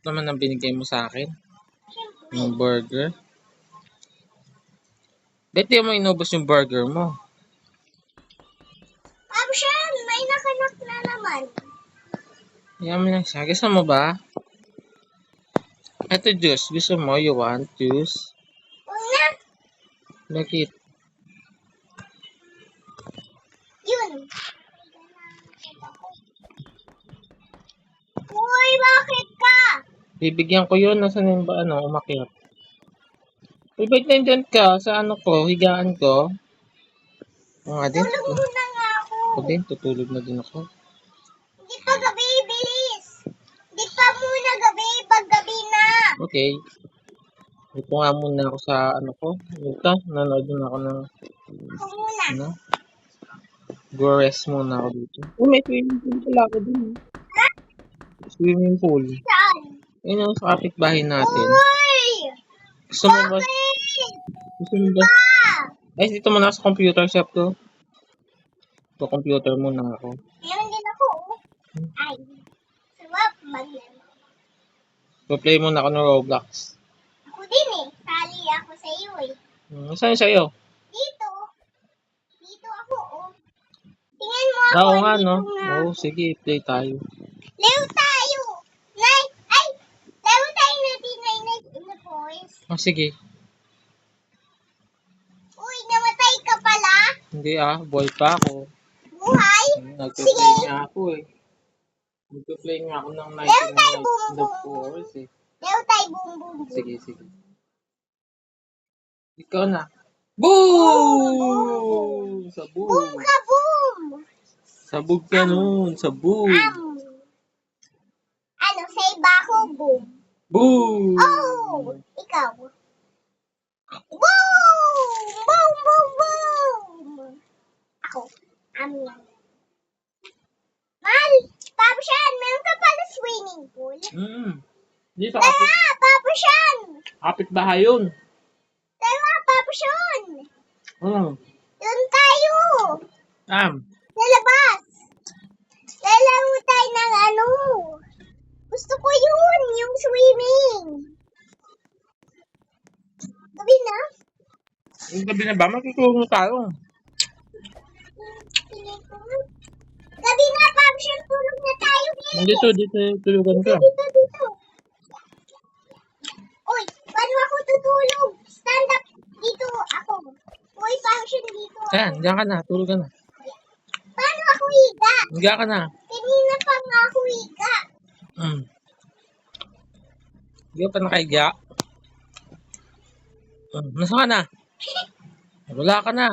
naman ang binigay mo sa akin. Siyempre. Yung burger. Ba't di mo inubos yung burger mo? Siyan, may nakanak na naman. Yan mo lang siya. Gusto mo ba? Ito juice. Gusto mo? You want juice? Huwag na. Bakit? Yun. Uy, bakit ka? Bibigyan ko yun. Nasaan yung ba umakyat? Ibig nandyan ka sa ko, higaan ko. Nga din. Tulog muna nga ako. Ako din, tutulog na din ako. Hindi pa gabi, bilis. Hindi pa muna gabi, pag gabi na. Okay. Ito nga muna ako sa ko. Ito, nanood din ako ng Ako muna. go rest muna ako dito. May swimming pool pala ako din. Swimming pool. Saan? Yun yung sa kapitbahay natin. Uy! Gusto mo ba? Bakit? Gusto mo ba? Ay, dito muna sa computer shop ko. Sa computer muna ako. Meron din ako. Ay. Swap, maglaro. So-play muna ako ng Roblox. Ako din eh. Sali ako sa iyo eh. Saan sa'yo? Dito. Dito ako oh. Tingnan mo ako. Oo nga, dito no? nga Oo, ako. sige, play tayo. Leo tayo. Nay, ay. Leo tayo natin na boys. Sige. Uy, namatay ka pala. Hindi boy pa ako. Buhay. Nagpe-play nga ako eh. Nagpe-play nga ako ng Leo tayo 99 boom the boom. Force eh. Leo tayo boom boom. Sige, sige. Ikaw na. Boom! Sabog! Boom ka boom. Sabog ka nun! Sabog! Ano, sa iba ako boom. Boom! Oh, ikaw. Boom! Boom, boom, boom! Ako. Mal, Papa Shan, meron ka pala swimming pool? Dito Tara, Papa Shan! kapit-bahay yun. Tara, Papa Shan! Doon tayo! Sa labas! Lalaro tayo ng Gusto ko yun, yung swimming. Gabi na? Yung gabi na ba? Matutulog na tayo. Gabi na, Papa Shan, tulog na tayo. Dito tulugan ka. Dito. Uy, paano ako tutulog? Stand up. Dito ako. Uy, Papa Shan, dito ako. Ayan, diyan ka na. Tulog ka na. Paano ako higa? Higa ka na. Kanina pa nga ako higa. Hindi ka pa nakahiga. Nasa ka na? Wala ka na.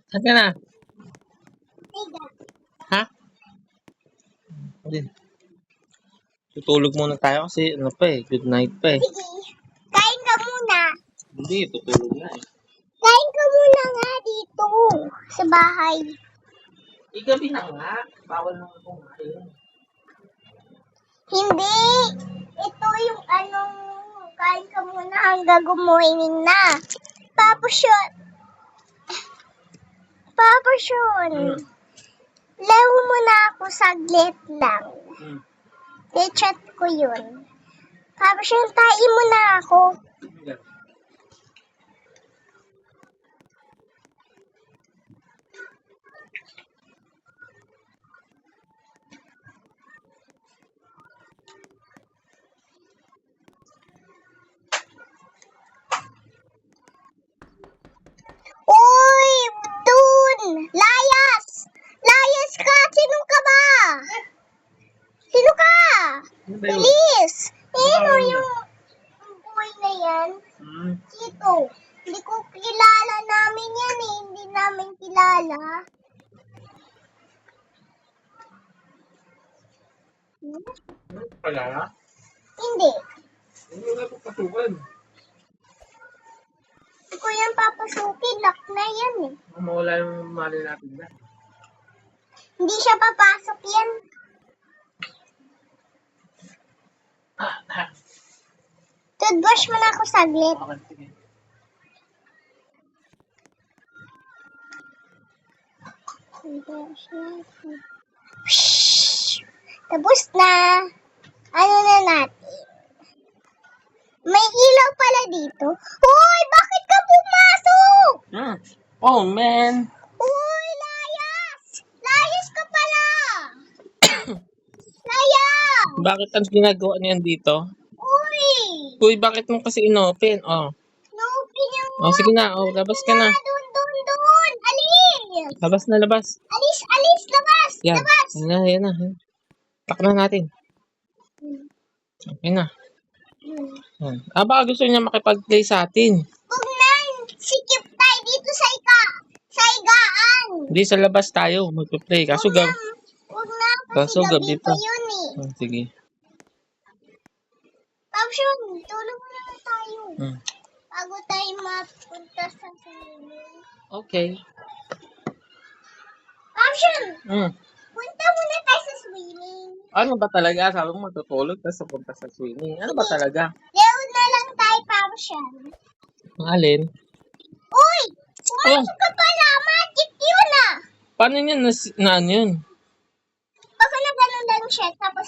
Saan ka na? Higa. Ha? Hindi. Tutulog muna tayo kasi good night pa eh. Sige, kain ka muna. Hindi, tutulog na eh. Kain ka muna nga dito sa bahay. Gabi na nga. Bawal na akong kain. Hindi. Ito yung kain ka muna hanggang gumuhingin na. Papa Sean. Laro muna ako saglit lang. I-chat ko yun. Papa Sean, tain mo na ako. Uy, dun! Layas! Layas ka! Sino ka ba? Sino ka? Bilis! Yung boy na yan. Dito. Hindi ko kilala namin yan eh. Hindi namin kilala. Kaya? Hindi. Hindi na papasukan. Hindi ko yan papasukin. Lock na yan eh. Mawala yung mali natin na. Hindi siya papasok yan. Toothbrush mo na ako saglit. Okay, sige. Tapos na. Ano na natin? May ilaw pala dito. Hoy, bakit ka pumasok? Oh, man. Uy, layas! Layas ka pala! Layas! Bakit ang ginagawa niyan dito? Uy! Uy, bakit mo kasi inopen? Oh. No, pinang Oh, sige na. Oh, labas ka na. Doon! Alis! Labas na, labas. Alis! Labas! Yan. Labas! Yan na. Tak na natin. Okay na. Yan. Baka gusto niya makipag-play sa atin. Huwag na! Sikip tayo dito sa higaan! Hindi, sa labas tayo. Magpa-play. Kaso Huwag na, kasi Kaso gabi gabi pa pa. yun eh. Sige. Papsyon, tulog na lang tayo. Hmm. Bago tayo mapunta sa swimming. Okay. Papsyon, Hmm. punta muna tayo sa swimming. Ano ba talaga? Sabi mo matutulog tapos pupunta sa swimming. Ano ba talaga? Leon na lang tayo, Papsyon. Ang alin? Uy! Pumasok ka pala! Magic yun ah! Paano niya na ano yun? Baka na ganun lang siya, tapos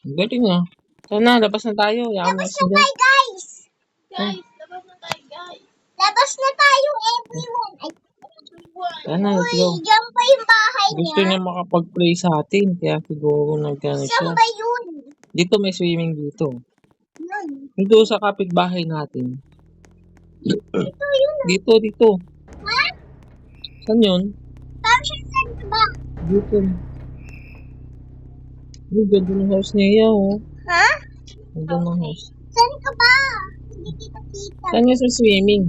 Galing niya. Sana, labas na tayo. Yaman labas na tayo, guys! Labas na tayo, everyone! Ay, Sana, let's uy, go. dyan pa yung bahay Gusto niya. niya makapag-play sa atin. Kaya siguro nagkano siya. Saan ba yun? Dito may swimming dito. Yun. Dito sa kapitbahay natin. Ito yun. Dito. Ha? Saan yun? Papsyon, saan ka ba? Dito. Ang ganda ng house niya, oh. Ha? Ang ganda ng house. Saan ka ba? Hindi kita kita. Saan niya sa swimming?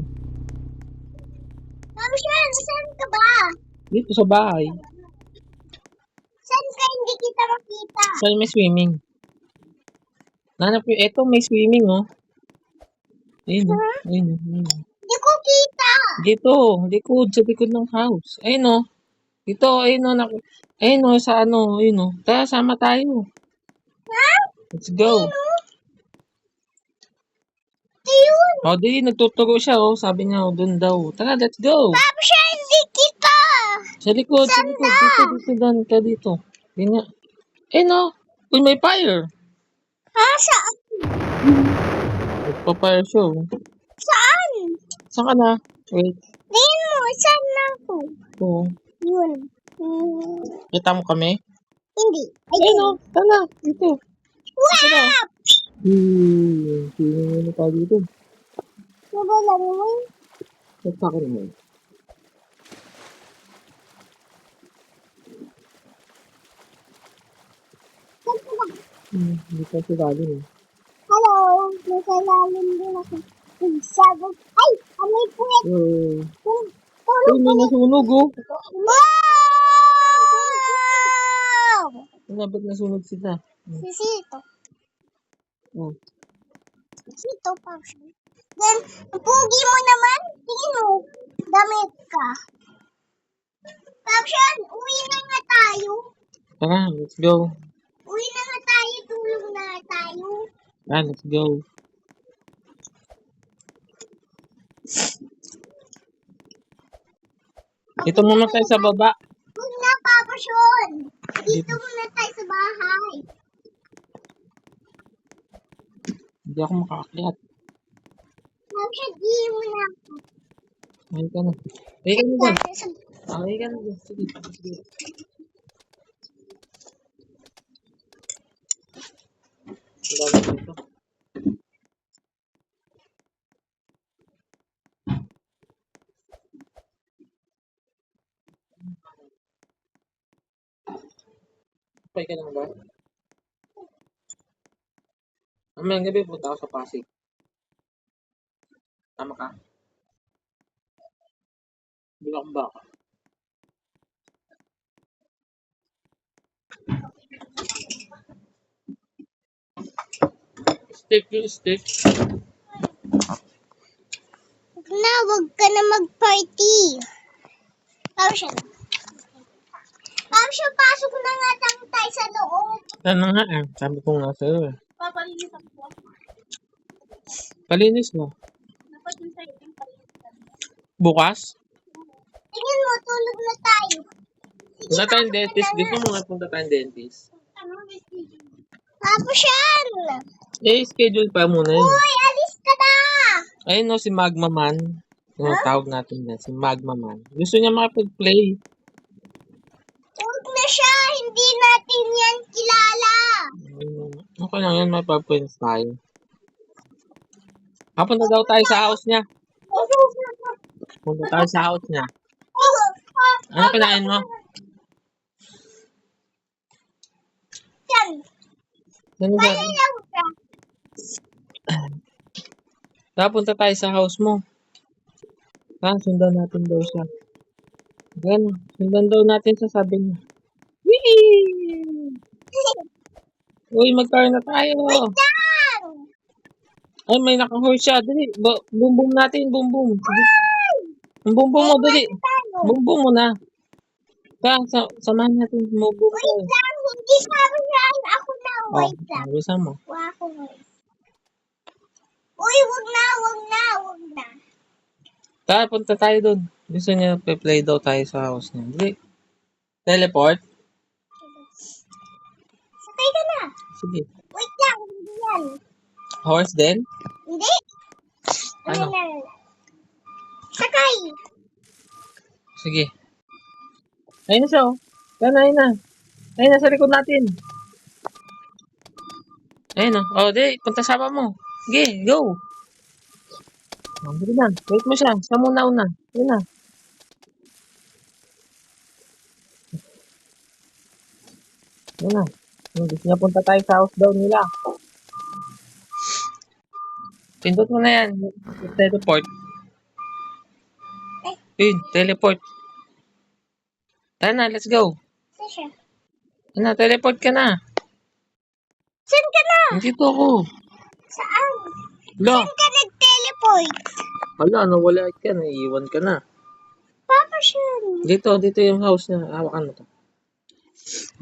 Papsyon, saan ka ba? Dito sa bahay. Saan ka hindi kita makita? Saan may swimming? Nanap ko, eto may swimming, oh. Ayun, oh. Ayun. Hindi ko kita. Dito, sa likod ng house. Ayun, oh. Dito, ayun, oh. Ayun, oh, sa ano, ayun, oh. Tara, sama tayo. Ha? Let's go. Ito yun. Oh, di, nagtuturo siya, oh. Sabi niya, oh, dun daw. Tara, let's go. Papsyon, hindi kita. Sa likod. Dito, doon ka dito. Yun nga. Ayun, oh. Uy, may fire. Ha? Saan? Nagpa-fire show. Saan? Saan ka na? Wait. Tingin mo, saan na ako? Oo. Yun. Kita mo kami? Hindi. Ayun, oh. Tara, dito. Wow! Sino mo pa dito? Diba lang mo? Sa akin mo. Saan ka ba? Hindi pa si Daddy. Hello, nasa lalim din ako. Sagot. Ay, amoy puwet. Uy, may nasunog, oh. Wow! Ano ba't nasunog sila? Sisito. Oh. Sisito, Papsyon. Then, ang pugi mo naman. Tingin mo, damit ka. Papsyon, uwi na nga tayo. Tara, let's go. Uwi na nga tayo, tulog na nga tayo. Let's go. Dito muna tayo sa baba. Huwag na, Papsyon. Dito muna tayo sa bahay. Hindi ako makakakyat. Papsyon, iyon mo na ako. Ay ka na. Ay ka na dyan. Sa Ay ka na dyan. Sige. Ang dami dito. Pay ka lang ba? Mamayang gabi punta ako sa Pasig. Tama ka? Hindi akong baka. Stick. Huwag ka na mag-party. Papsyon. Papsyon, pasok na nga tayo sa loob. Ano nga eh. Sabi ko nga sa'yo eh. Papalinis ako. Palinis mo. Dapat yung sa'yo yung palinis. Bukas? Tingin mo, tulog na tayo. Punta tayong dentist. Gusto mo nga punta tayong dentist. Ano, Miss Gigi? Tapos yan. Schedule pa muna yun. Uy, alis ka na. Ayun no, si Magma Man. Yung tawag natin yan, si Magma Man. Gusto niya makapag-play. Huwag na siya. Hindi natin yan kilala. Okay lang yan, may pag-friends tayo. Punta daw tayo sa house niya. Punta tayo sa house niya. Ano kinain mo? Yan. Ano ba? Ayaw siya. Punta tayo sa house mo. Sundan natin daw siya. Yan, sundan daw natin sa sabi niya. Whee! Uy, mag-car na tayo. Yan. Ay, may naka-horse siya. Dali, boom natin, boom. Boom mo, dali. Boom mo na. Samahan natin, boom Wait tayo. lang. Hindi sabi yan. Ako na. Wait lang. Bisa mo. Ako wait. Uy, wag na. Punta tayo doon. Gusto niya play daw tayo sa house niya. Dali. Teleport? Sakay ka na. Sige. Wait lang. Hindi yan. Horse din? Hindi. Ano? Sakay. Sige. Ayun na siya, oh. Ayun na. Ayun na sa likod natin. Ayun, oh. Oh, di. Punta sama mo. Sige, go. Sige na. Wait mo siya. Siya muna una. Ayun na. Ayun na. Gusto niya punta tayo sa house daw nila. Pindot mo na yan. Teleport. Yun, teleport. Tara na, let's go. Saan siya? Ano, teleport ka na. Saan ka na? Nandito ako. Saan? Wala. Saan ka nag-teleport? Wala, nawala ka. Naiiwan ka na. Papa siya. Dito yung house niya. Hawakan mo to.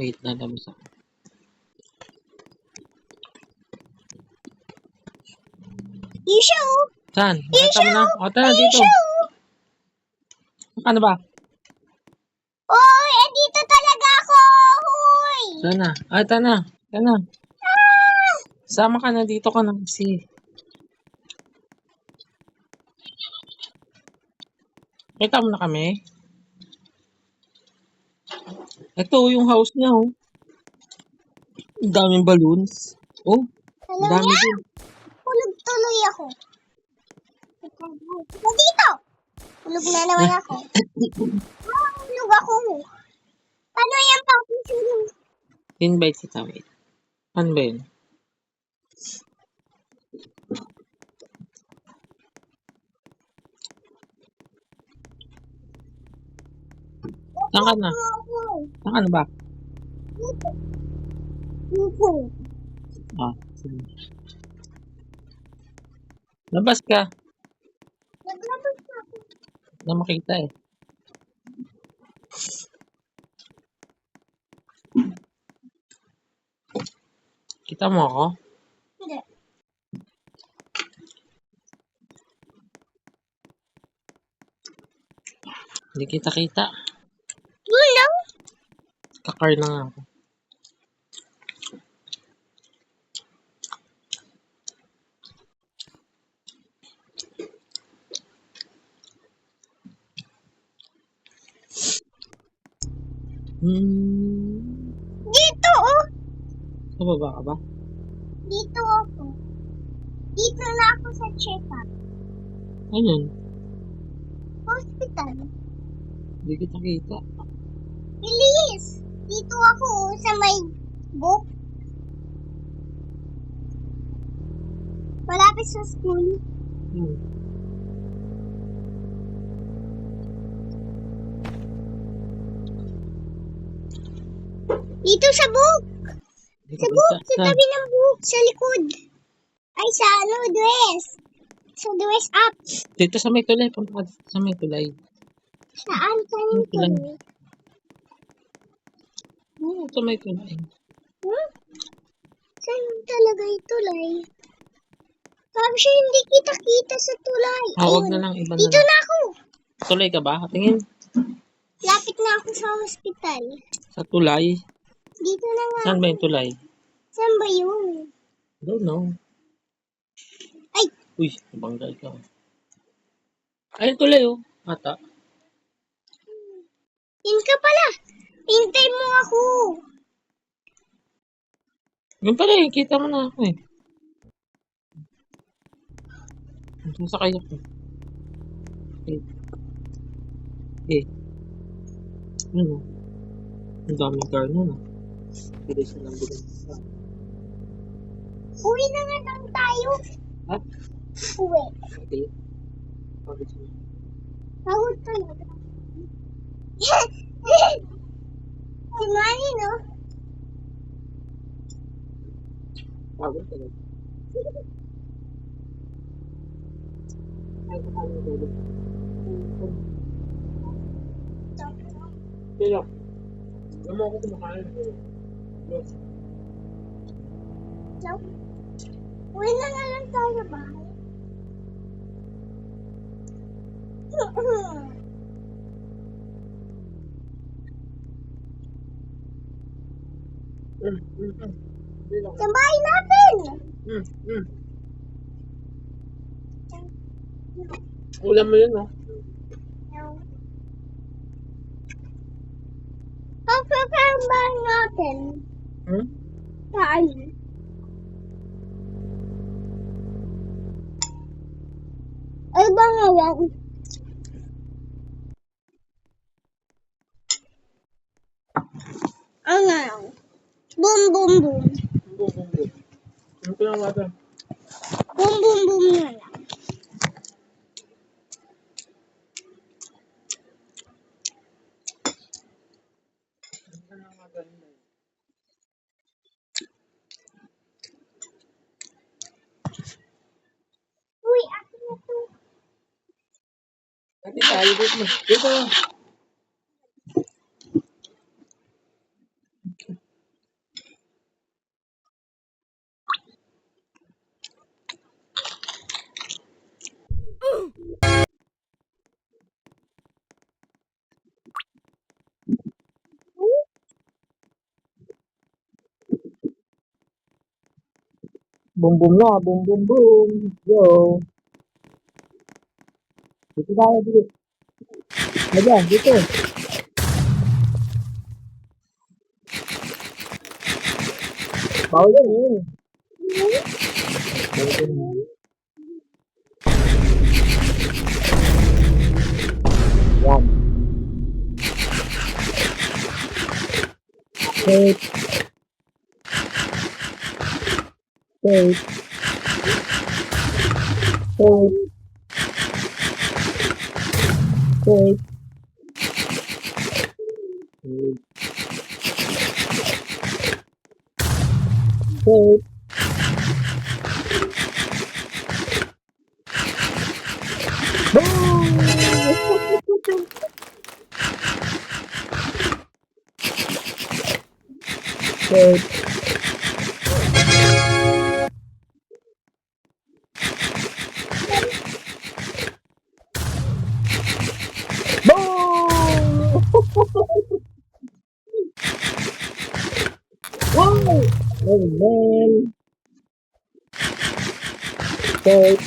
Wait, nalabas ako. Yun siya, oh. Saan? Nakita mo na? O, tara, dito. Siya, oh. Ano ba? Uy, dito talaga ako. Uy. Sana. Ay, tana. Sama ka na, dito ka na kasi. Kita mo na kami? Ito yung house niya, oh. Ang daming balloons. Oh, ang Alam dami niya? din. Hulog tuloy ako. Dito. Hulog na naman ako. Hulog ako. Paano yan pang susunod? Invite kita, wait. Ano ba yun? Saan ka na? Saan ka na ba? Dito. Sige. Labas ka. Naglabas na ako. Na makita eh. Kita mo ako? Hindi. Hindi kita. Yun lang. Kakar na nga ako. Dito, oh. Sa baba ka ba? Dito ako. Dito na ako sa check-up. Ayun. Hospital. Hindi kita kita. Bilis. Dito ako sa may book. Malapit sa school. Dito sa book. Hindi Sa kita book. Sa kita. tabi ng book. Sa likod. Ay, sa dress. Sa dress up. Dito sa may tulay. Punta ka dito sa may tulay. Saan? Saan yung Tulay. tulay? Oo, sa may tulay. Saan talaga yung tulay? Sabi siya hindi kita-kita sa tulay. Huwag Ayun. na lang. Iba na Dito lang. na ako. Tulay ka ba? Tingin. Lapit na ako sa hospital. Sa tulay. Dito na nga. Saan ba yung tulay? Saan ba yun? Don't know. Ay! Uy, nabanggal ka. Ayun tuloy oh. Ata. Yun ka pala. Hintay mo ako. Yun pala eh. Kita mo na ako eh. Sasakay ako. Eh. Eh. Ano? Ang daming car na no. Bilis na lang bilis. Uwi na nga lang tayo. Ha? Uwi. Okay. Bakit siya? Pagod talaga. Si Manny, no? Pagod ka lang. Ay, kakain ko ulit. Kaya, alam mo ako kumakain. Yes. No? Uwi na nga lang tayo ba? Hindi lang. Sa bahay natin. Mm. Ulam mo yun, oh. Pagpapayan ba natin? Hmm? Saan? Ay ba nga yan? Ano lang? Boom, boom, boom. Bum. Ano ko lang wata? Boom, boom, boom na lang. Uy, akin na to. Ate, tayo dito. Dito. Bum na, bum. Yo. Dito tayo, dito. Ayan, dito. Bawal yan, yun. Bawal yan. Yan. Safe. Safe. Safe. Safe. Safe. Boom! Safe. Boom! Wow! Oh, man. Safe.